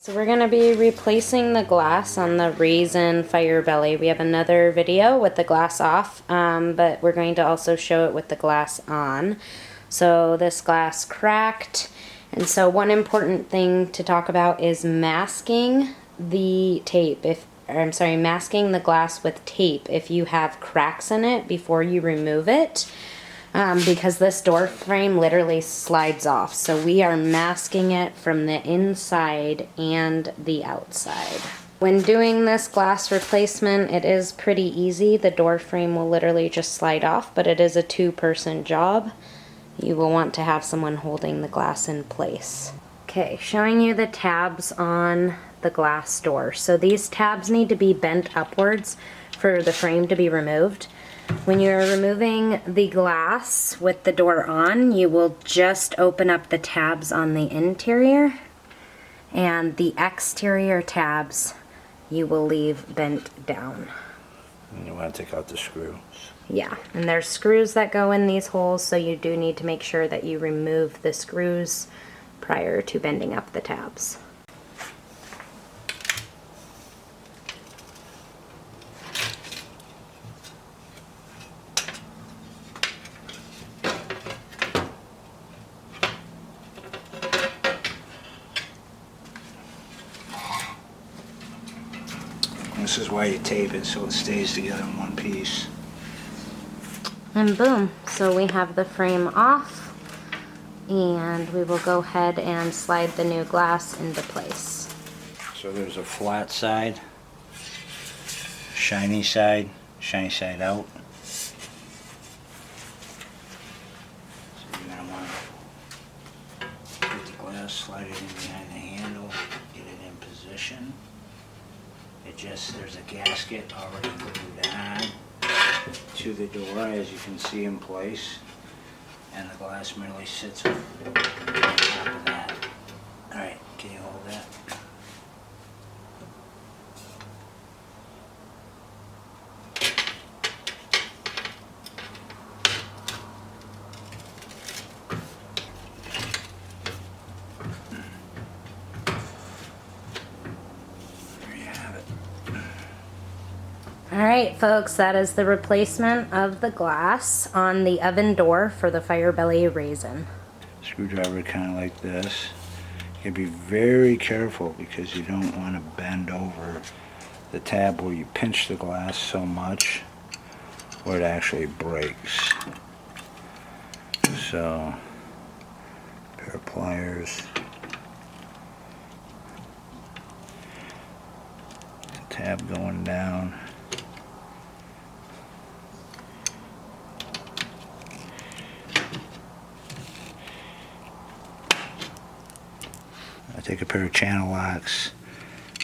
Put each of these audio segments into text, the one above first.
So we're going to be replacing the glass on the Razen Firebelly. We have another video with the glass off, but we're going to also show it with the glass on. So this glass cracked, and so one important thing to talk about is masking the tape. Masking the glass with tape if you have cracks in it before you remove it. Because this door frame literally slides off. So we are masking it from the inside and the outside. When doing this glass replacement, it is pretty easy. The door frame will literally just slide off, but it is a two-person job. You will want to have someone holding the glass in place. Okay, showing you the tabs on the glass door. So these tabs need to be bent upwards for the frame to be removed. When you're removing the glass with the door on, you will just open up the tabs on the interior, and the exterior tabs you will leave bent down. And you want to take out the screws. Yeah, and there's screws that go in these holes, so you do need to make sure that you remove the screws prior to bending up the tabs. This is why you tape it, so it stays together in one piece. And boom, so we have the frame off, and we will go ahead and slide the new glass into place. So there's a flat side, shiny side out. So you're going to want to get the glass, slide it in behind the handle, get it in position. There's a gasket already glued on to the door, as you can see, in place, and the glass merely sits on top of that. Alright, can you hold that? Alright folks, that is the replacement of the glass on the oven door for the Firebelly Razen. Screwdriver kind of like this. You can be very careful because you don't want to bend over the tab where you pinch the glass so much where it actually breaks. So, pair of pliers. The tab going down. I take a pair of channel locks.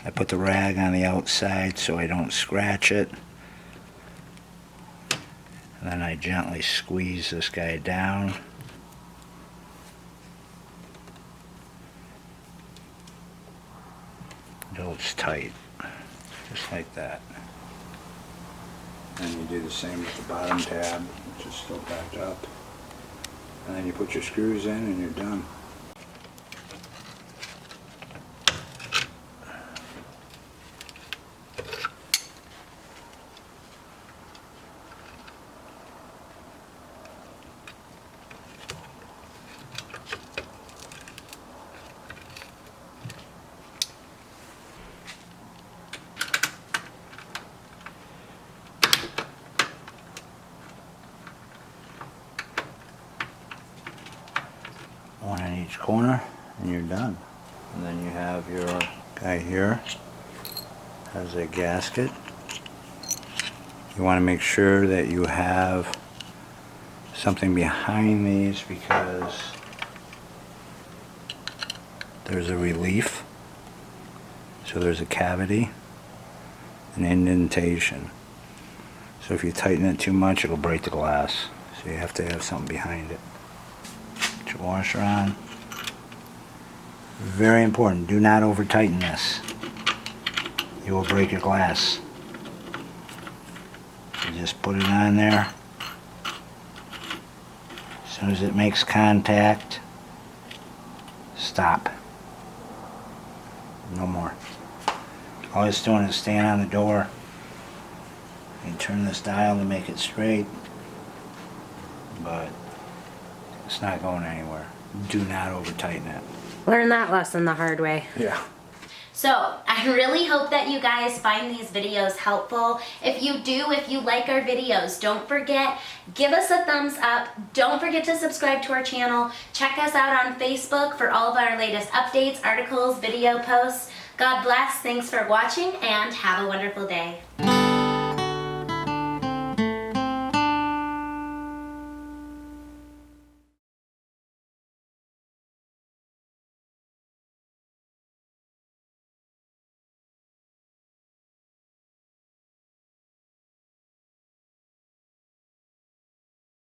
I put the rag on the outside so I don't scratch it. And then I gently squeeze this guy down. Until it's tight. Just like that. And you do the same with the bottom tab, which is still backed up. And then you put your screws in and you're done. One in each corner and you're done. And then you have your guy here, has a gasket. You want to make sure that you have something behind these because there's a relief. So there's a cavity, an indentation. So if you tighten it too much, it'll break the glass. So you have to have something behind it. Put your washer on. Very important, do not over tighten this. You will break your glass. You just put it on there. As soon as it makes contact, stop. No more. All it's doing is staying on the door. You turn this dial to make it straight, but it's not going anywhere. Do not over tighten it. Learn that lesson the hard way. Yeah. So I really hope that you guys find these videos helpful. If you do, if you like our videos, don't forget, give us a thumbs up. Don't forget to subscribe to our channel. Check us out on Facebook for all of our latest updates, articles, video posts. God bless. Thanks for watching and have a wonderful day.